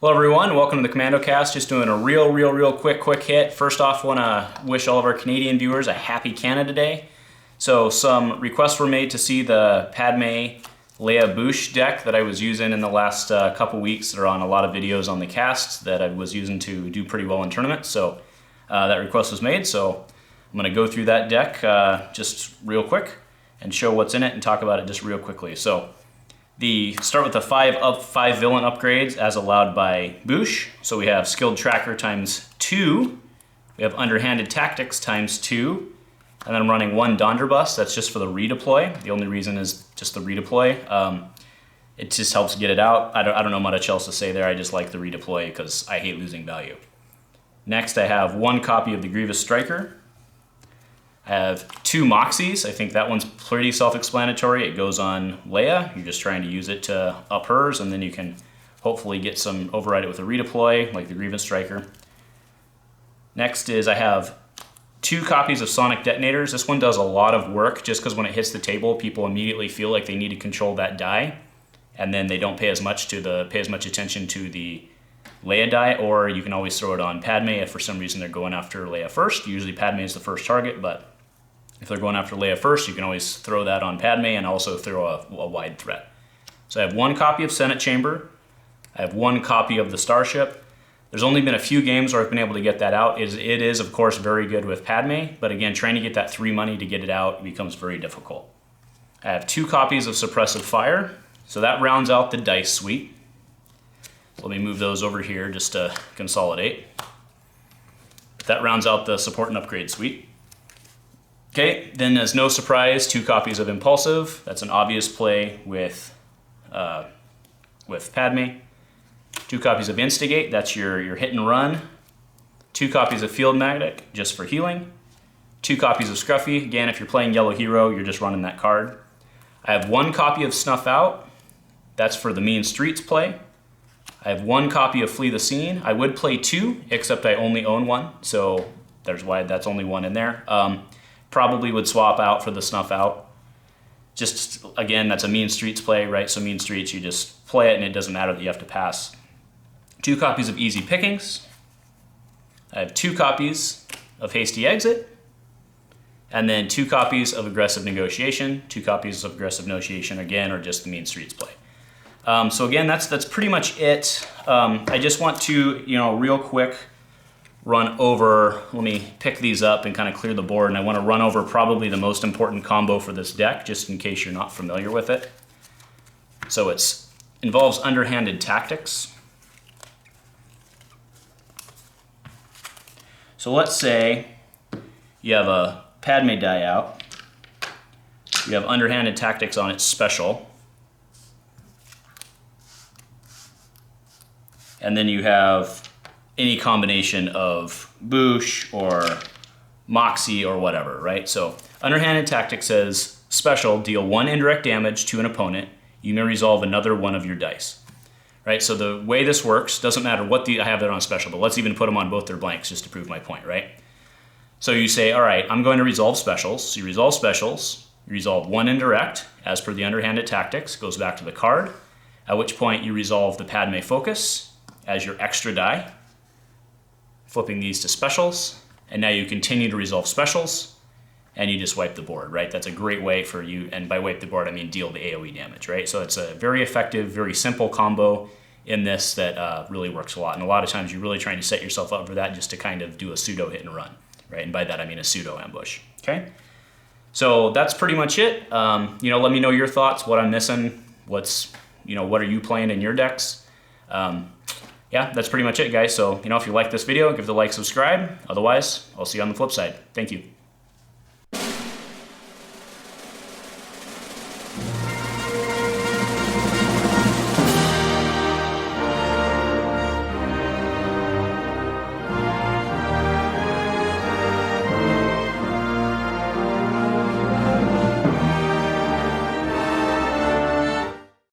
Hello everyone, welcome to the Commando cast. Just doing a real quick hit. First off, want to wish all of our Canadian viewers a happy Canada Day. So some requests were made to see the Padme Leia Boushh deck that I was using in the last couple weeks. That are on a lot of videos on the cast that I was using to do pretty well in tournaments. So that request was made, so I'm going to go through that deck just real quick and show what's in it and talk about it just real quickly. So start with the 5 villain upgrades as allowed by Boushh. So we have Skilled Tracker ×2, we have Underhanded Tactics ×2, and then I'm running 1 Donderbus. That's just for the redeploy. The only reason is just the redeploy. It just helps get it out. I don't know much else to say there. I just like the redeploy because I hate losing value. Next I have 1 copy of the Grievous Striker. I have 2 Moxies. I think that one's pretty self-explanatory. It goes on Leia. You're just trying to use it to up hers, and then you can hopefully override it with a redeploy, like the Grievous Striker. Next is I have 2 copies of Sonic Detonators. This one does a lot of work just because when it hits the table, people immediately feel like they need to control that die, and then they don't pay as much attention to the Leia die, or you can always throw it on Padme if for some reason they're going after Leia first. Usually Padme is the first target, but if they're going after Leia first, you can always throw that on Padme and also throw a wide threat. So I have 1 copy of Senate Chamber. I have 1 copy of the Starship. There's only been a few games where I've been able to get that out. It is, of course, very good with Padme, but again, trying to get that 3 money to get it out becomes very difficult. I have 2 copies of Suppressive Fire. So that rounds out the dice suite. So let me move those over here just to consolidate. That rounds out the support and upgrade suite. Okay, then as no surprise, 2 copies of Impulsive. That's an obvious play with Padme. 2 copies of Instigate. That's your hit and run. 2 copies of Field Magnetic, just for healing. 2 copies of Scruffy. Again, if you're playing Yellow Hero, you're just running that card. I have 1 copy of Snuff Out. That's for the Mean Streets play. I have 1 copy of Flee the Scene. I would play 2, except I only own 1, so there's why that's only 1 in there. Probably would swap out for the Snuff Out. Just, again, that's a Mean Streets play, right? So Mean Streets, you just play it and it doesn't matter that you have to pass. 2 copies of Easy Pickings. I have 2 copies of Hasty Exit. And then 2 copies of Aggressive Negotiation. 2 copies of Aggressive Negotiation, again, are just the Mean Streets play. So again, that's pretty much it. I just want to, real quick run over, let me pick these up and kind of clear the board, and I want to run over probably the most important combo for this deck, just in case you're not familiar with it. So it involves Underhanded Tactics. So let's say you have a Padme die out, you have Underhanded Tactics on its special, and then you have any combination of Boushh or Moxie or whatever, right? So Underhanded Tactics says, special, deal 1 indirect damage to an opponent. You may resolve another one of your dice, right? So the way this works, doesn't matter what I have that on special, but let's even put them on both their blanks just to prove my point, right? So you say, all right, I'm going to resolve specials. So you resolve specials, you resolve 1 indirect, as per the Underhanded Tactics, goes back to the card, at which point you resolve the Padme Focus as your extra die, flipping these to specials, and now you continue to resolve specials, and you just wipe the board, right? That's a great way for you, and by wipe the board, I mean deal the AoE damage, right? So it's a very effective, very simple combo in this that really works a lot, and a lot of times you're really trying to set yourself up for that just to kind of do a pseudo hit and run, right? And by that I mean a pseudo ambush, okay? So that's pretty much it. Let me know your thoughts, what I'm missing, what are you playing in your decks? Yeah, that's pretty much it, guys. So, if you like this video, give it a like, subscribe. Otherwise, I'll see you on the flip side. Thank you.